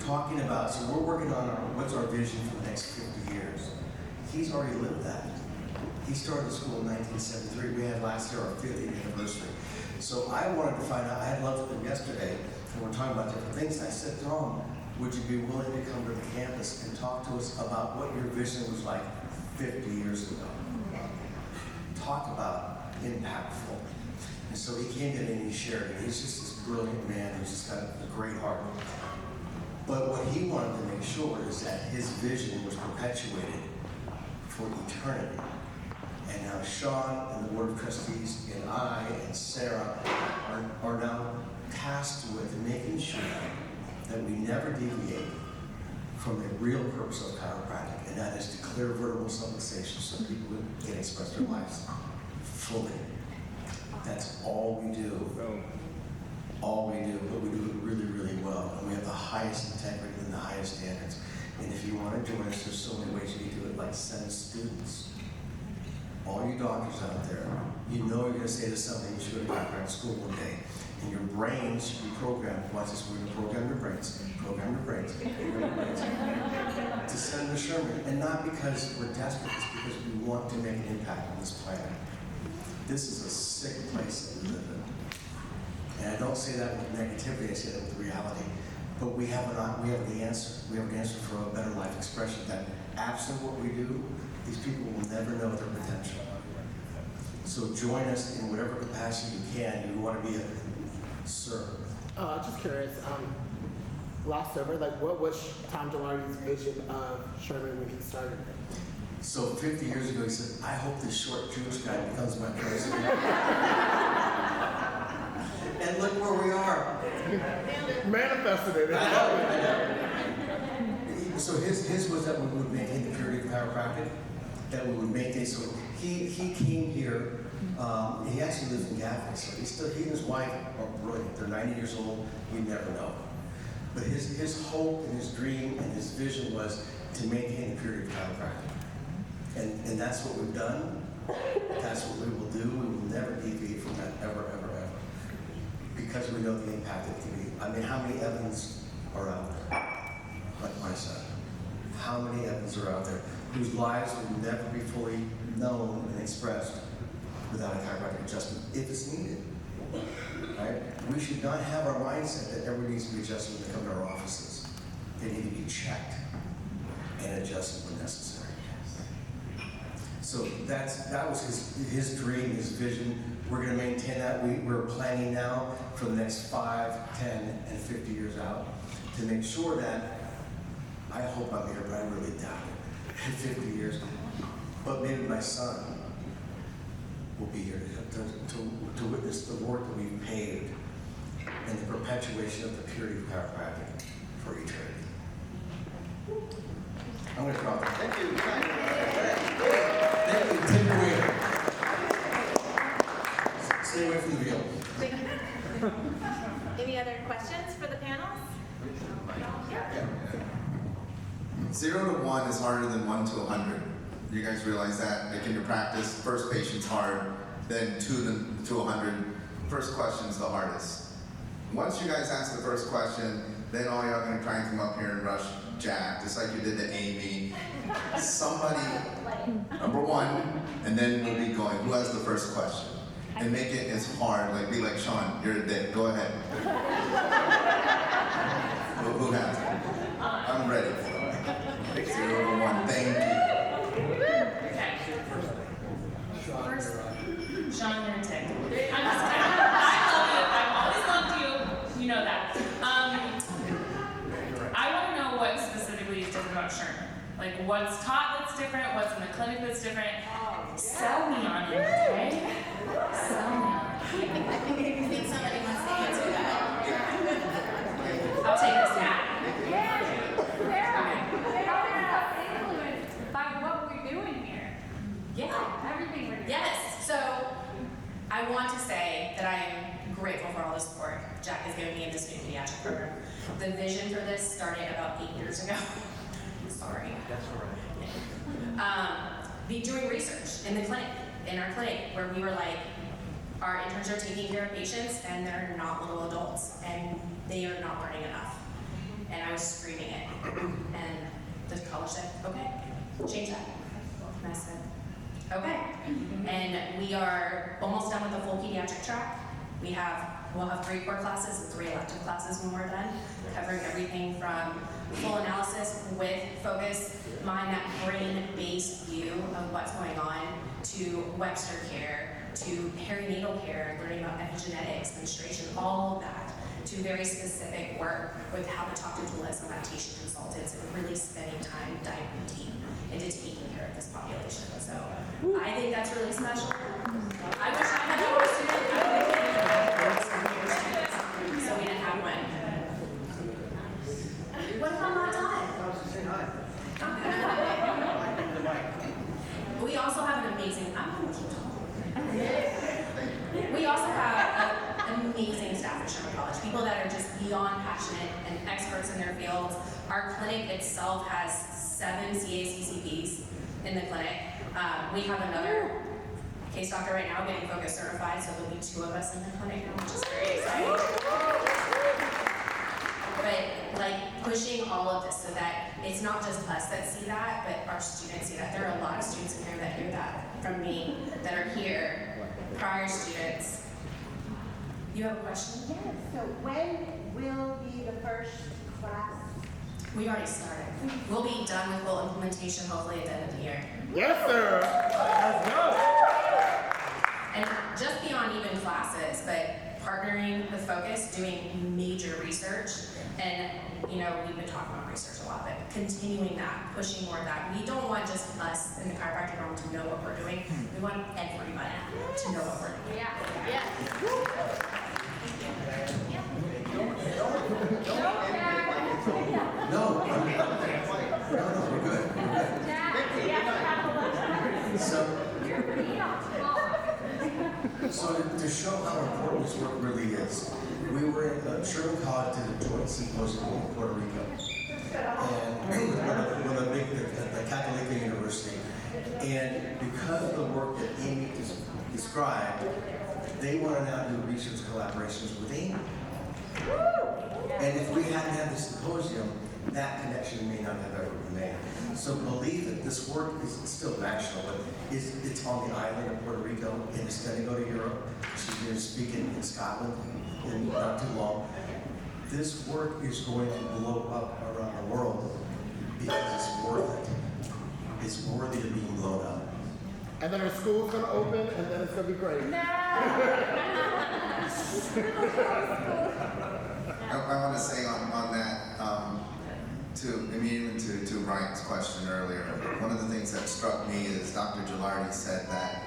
talking about, so we're working on what's our vision for the next 50 years. He's already lived that. He started school in 1973. We had last year our 50th anniversary. So I wanted to find out, I had lunch with him yesterday, and we're talking about different things, and I said, Tom, would you be willing to come to the campus and talk to us about what your vision was like 50 years ago? Talk about impactful. And so he came in and he shared it. He's just this brilliant man who's just got a great heart. But what he wanted to make sure is that his vision was perpetuated for eternity. And now Sean and the Board of Trustees and I and Sarah are now tasked with making sure that we never deviate from the real purpose of chiropractic, and that is to clear vertebral subluxation so people can express their lives fully. That's all we do. All we do, but we do it really, really well. And we have the highest integrity and the highest standards. And if you want to join us, there's so many ways you can do it, like send students. All you doctors out there, you know you're going to say to something you should go to chiropractic school one day. And your brains should be programmed. Watch this, we're going to program your brains. Program your brains. Program your brains. To send to Sherman. And not because we're desperate, it's because we want to make an impact on this planet. This is a sick place that we live in. And I don't say that with negativity, I say that with reality. But we have the answer. We have an answer for a better life expression that absent what we do, these people will never know their potential. So join us in whatever capacity you can. You want to be a sir. Just curious, last summer, like what was Tom Delarney's vision of Sherman when he started? So 50 years ago, he said, I hope this short Jewish guy becomes my president. And look where we are. Manifested it. I know. So his was that we would maintain the purity of chiropractic, that we would maintain, so he came here, he actually lives in Gaffney, so he and his wife are brilliant. They're 90 years old, we never know. But his hope and his dream and his vision was to maintain the purity of chiropractic. And that's what we've done. That's what we will do. We will never deviate from that, ever, ever, ever. Because we know the impact it can be. I mean, how many Evans are out there? Like my son. How many Evans are out there whose lives will never be fully known and expressed without a chiropractic adjustment, if it's needed? Right? We should not have our mindset that everybody needs to be adjusted when they come to our offices. They need to be checked and adjusted when necessary. So that was his dream, his vision. We're going to maintain that. We're planning now for the next 5, 10, and 50 years out to make sure that, I hope I'm here, but I really doubt it, in 50 years. But maybe my son will be here to witness the work that we've paved and the perpetuation of the purity of chiropractic for eternity. I'm going to drop it. Thank you. Thank you. Take it away. Stay away from the wheel. Any other questions for the panels? Yeah. 0 to 1 is harder than 1 to 100. You guys realize that? Like in your practice, first patient's hard, then 2 to 100. First question's the hardest. Once you guys ask the first question, then all y'all are gonna try and come up here and rush Jack, just like you did to Amy. Somebody, number 1, and then we'll be going. Who has the first question? And make it as hard, like be like Sean, you're a dick, go ahead. Who has it? I'm ready for it. 0 to 1, thank you. Okay. First, Sean, you're a dick. I'm just kidding. I love you. I've always loved you. You know that. I want to know what specifically is different about Sherman. Like what's taught that's different, what's in the clinic that's different. Sell me on it, okay? Sell me on it. I think somebody wants to answer that. I'll take this hat. By what we're doing here. Yeah. Everything we're doing. Yes. So I want to say that I am grateful for all the support Jack has given me in this new pediatric program. The vision for this started about 8 years ago. Sorry. That's all right. Be doing research in the clinic, in our clinic, where we were like, our interns are taking care of patients and they're not little adults and they are not learning enough. and I was screaming it. And the college said, okay, change that. And I said, okay. And we are almost done with the full pediatric track. We'll have 3 core classes and 3 elective classes when we're done, covering everything from full analysis with focus, mind, that brain-based view of what's going on, to Webster care, to perinatal care, learning about epigenetics, menstruation, all of that, to very specific work with how to talk to doulas and lactation consultants, and really spending time diving deep into taking care of this population. So I think that's really special. I wish I had more students. So we didn't have one. What if I'm not done? We also have an amazing, I'm going to keep talking. We also have an amazing staff at Sherman College, people that are just beyond passionate and experts in their fields. Our clinic itself has 7 CACCPs in the clinic. We have another case doctor right now getting focus certified, so there'll be 2 of us in the clinic now, which is very exciting. But like pushing all of this so that it's not just us that see that, but our students see that. There are a lot of students in here that hear that from me, that are here, prior students. You have a question? Yes, so when will be the first class? We already started. We'll be done with full implementation hopefully at the end of the year. Yes, sir. Let's go. And just beyond even classes, but partnering with Focus, doing major research, and we've been talking about research a lot, but continuing that, pushing more of that. We don't want just us in the chiropractic realm to know what we're doing. We want everybody to know what we're doing. Yeah. No, we're good. So to show how important this work really is, we were in Sherman College did a joint symposium in Puerto Rico, and with a big, the Catholic University, and because of the work that Amy described, they want to now do research collaborations with Amy. And if we hadn't had this symposium, that connection may not have ever been made. So believe that this work is still national, but it's on the island of Puerto Rico, and it's going to go to Europe. She's going to speak in Scotland in not too long. This work is going to blow up around the world because it's worth it. It's worthy of being blown up. And then our school's gonna open, and then it's gonna be great. I want to say on that, to Ryan's question earlier, one of the things that struck me is Dr. Gilardi said that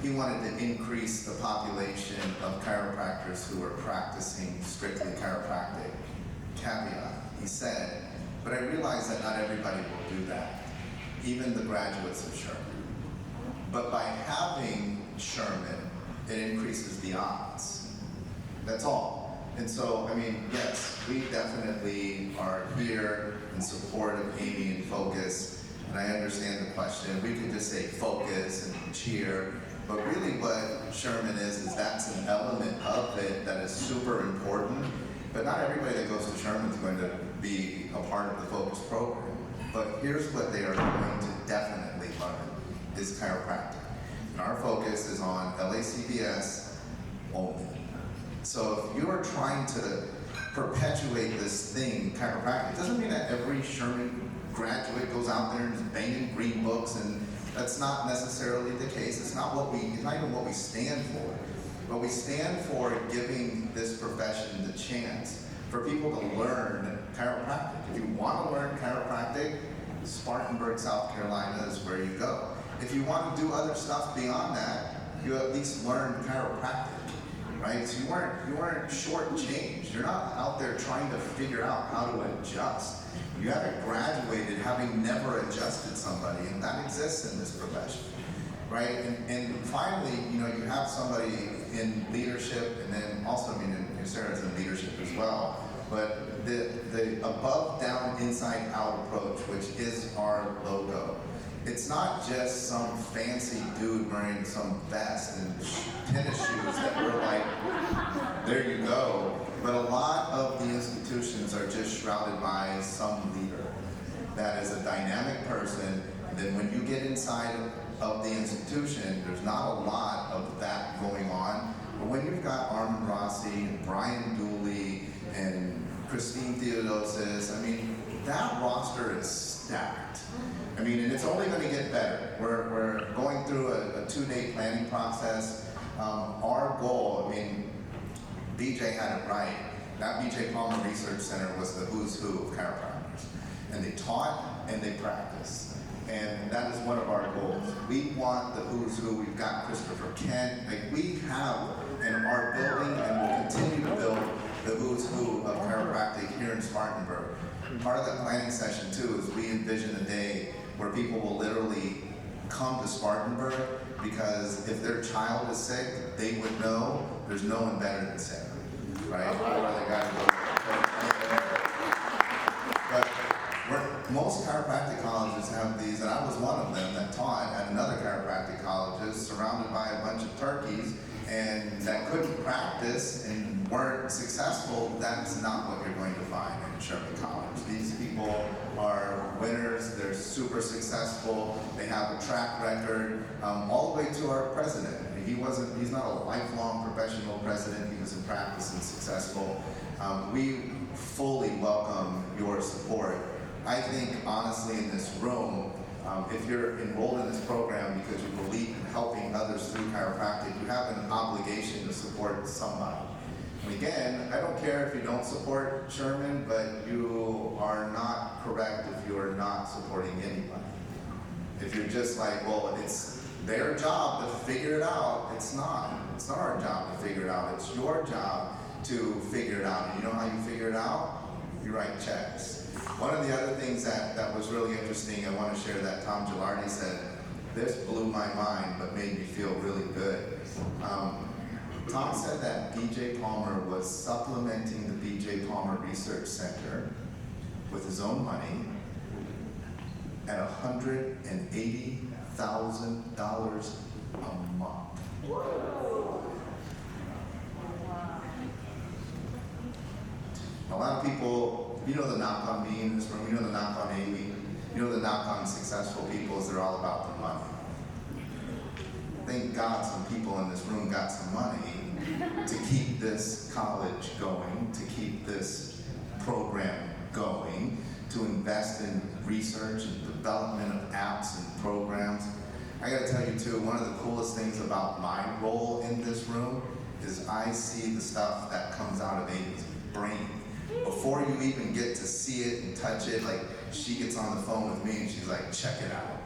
he wanted to increase the population of chiropractors who were practicing strictly chiropractic. Caveat, he said, but I realize that not everybody will do that, even the graduates of Sherman. But by having Sherman, it increases the odds. That's all. And so, yes, we definitely are here in support of Amy and Focus, and I understand the question. We could just say focus and cheer, but really what Sherman is that's an element of it that is super important, but not everybody that goes to Sherman is going to be a part of the Focus program. But here's what they are going to definitely learn, is chiropractic. And our focus is on LACBS only. So if you are trying to perpetuate this thing, chiropractic, it doesn't mean that every Sherman graduate goes out there and is banging green books, and that's not necessarily the case. It's not even what we stand for. But we stand for giving this profession the chance for people to learn chiropractic. If you want to learn chiropractic, Spartanburg, South Carolina is where you go. If you want to do other stuff beyond that, you at least learn chiropractic, right? So you weren't shortchanged. You're not out there trying to figure out how to adjust. You haven't graduated having never adjusted somebody, and that exists in this profession, right? And finally, you have somebody in leadership, and then also, Sarah's in leadership as well, but the above, down, inside, out approach, which is our logo. It's not just some fancy dude wearing some vest and tennis shoes that we're like, there you go. But a lot of the institutions are just shrouded by some leader that is a dynamic person. And then when you get inside of the institution, there's not a lot of that going on. But when you've got Armin Rossi and Brian Dooley and Christine Theodosis, I mean, that roster is stacked. I mean, and it's only going to get better. We're going through a 2-day planning process. Our goal, I mean, BJ had it right. That BJ Palmer Research Center was the who's who of chiropractors. And they taught and they practiced. And that is one of our goals. We want the who's who. We've got Christopher Kent. Like, we have and are building and will continue to build the who's who of chiropractic here in Spartanburg. Part of that planning session too is we envision a day where people will literally come to Spartanburg because if their child is sick, they would know there's no one better than Sarah, right? Or they gotta go. But most chiropractic colleges have these, and I was one of them that taught at another chiropractic colleges, surrounded by a bunch of turkeys, and that couldn't practice and weren't successful. That's not what you're going to find in Sherman College. These people are winners, they're super successful, they have a track record, all the way to our president. He's not a lifelong professional president, he was in practice and successful. We fully welcome your support. I think, honestly, in this room, if you're enrolled in this program because you believe in helping others through chiropractic, you have an obligation to support somebody. And again, I don't care if you don't support Sherman, but you are not correct if you are not supporting anybody. If you're just like, well, it's their job to figure it out, it's not. It's not our job to figure it out. It's your job to figure it out. And you know how you figure it out? You write checks. One of the other things that was really interesting, I want to share that Tom Gilardi said, this blew my mind but made me feel really good. Tom said that BJ Palmer was supplementing the BJ Palmer Research Center with his own money at $180,000 a month. A lot of people, you know the knock on me in this room, you know the knock on Amy, you know the knock on successful people is they're all about the money. Thank God some people in this room got some money to keep this college going, to keep this program going, to invest in research and development of apps and programs. I gotta tell you too, one of the coolest things about my role in this room is I see the stuff that comes out of Amy's brain. Before you even get to see it and touch it, like she gets on the phone with me and she's like, check it out.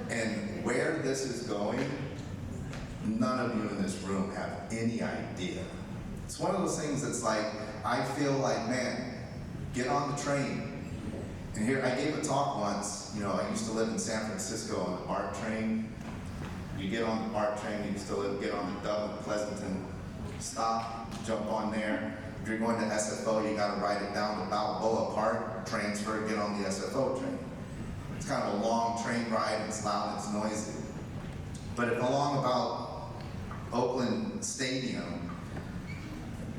And where this is going, none of you in this room have any idea. It's one of those things that's like, I feel like, man, get on the train. And here, I gave a talk once, you know, I used to live in San Francisco on the BART train. You get on the BART train, you used to get on the Dublin Pleasanton stop, jump on there. If you're going to SFO, you gotta ride it down to Balboa Park, transfer, get on the SFO train. It's kind of a long train ride, it's loud, it's noisy. But if along about Oakland Stadium,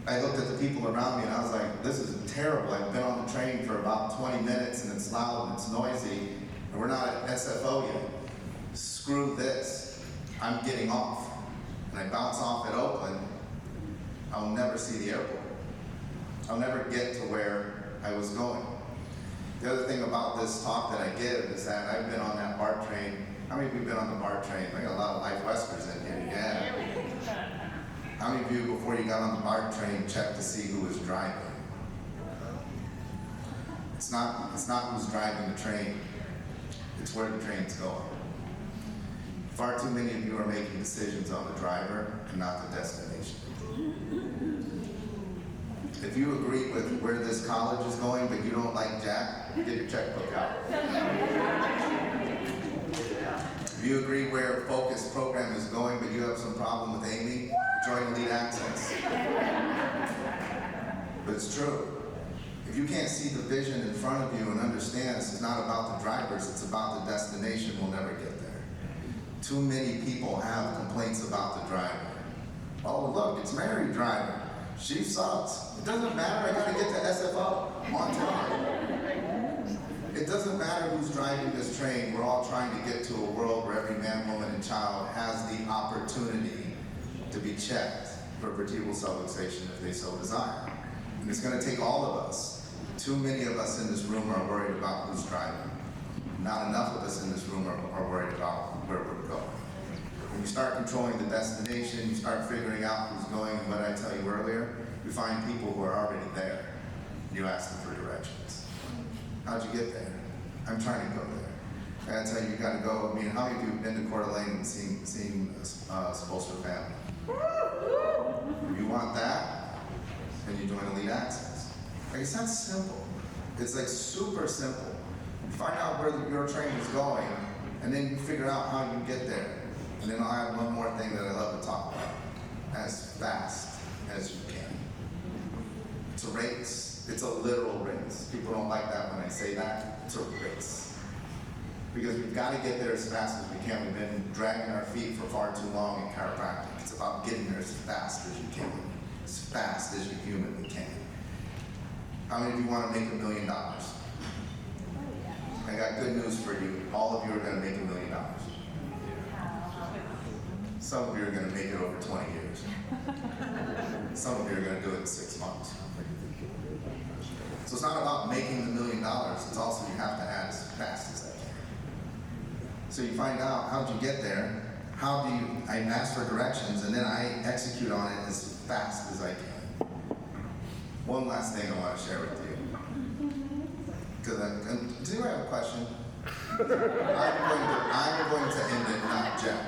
I looked at the people around me and I was like, this is terrible. I've been on the train for about 20 minutes and it's loud and it's noisy, and we're not at SFO yet. Screw this, I'm getting off. And I bounce off at Oakland, I'll never see the airport. I'll never get to where I was going. The other thing about this talk that I give is that I've been on that BART train. How many of you have been on the BART train? I got a lot of Life Westers in here, yeah. How many of you, before you got on the BART train, checked to see who was driving? It's not who's driving the train, it's where the train's going. Far too many of you are making decisions on the driver and not the destination. If you agree with where this college is going, but you don't like Jack, get your checkbook out. If you agree where Focus program is going, but you have some problem with Amy, join Elite Access. But it's true. If you can't see the vision in front of you and understand this is not about the drivers, it's about the destination, we'll never get there. Too many people have complaints about the driver. Oh, look, it's Mary driving. She sucks. It doesn't matter, I gotta get to SFO on time. driving this train, we're all trying to get to a world where every man, woman, and child has the opportunity to be checked for vertebral subluxation if they so desire. And it's going to take all of us. Too many of us in this room are worried about who's driving. Not enough of us in this room are worried about where we're going. When you start controlling the destination, you start figuring out who's going, and what I tell you earlier, you find people who are already there. You ask them for directions. How'd you get there? I'm trying to go there. I gotta tell you, you gotta go. I mean, how many of you have been to Coeur d'Alene and seen Spolster family? You want that? Then you join Elite Access. Like, it's not simple. It's like super simple. You find out where your train is going, and then you figure out how you get there. And then I'll add one more thing that I love to talk about. As fast as you can. It's a race. It's a literal race. People don't like that when I say that. It's a race. Because we've got to get there as fast as we can. We've been dragging our feet for far too long in chiropractic. It's about getting there as fast as you can. As fast as you humanly can. How many of you want to make $1 million? I got good news for you. All of you are going to make $1 million. Some of you are going to make it over 20 years. Some of you are going to do it in 6 months. So it's not about making the $1 million. It's also you have to add as fast as I can. So you find out, how'd you get there? I ask for directions, and then I execute on it as fast as I can. One last thing I want to share with you. Does anyone have a question? I'm going to end it, not Jack.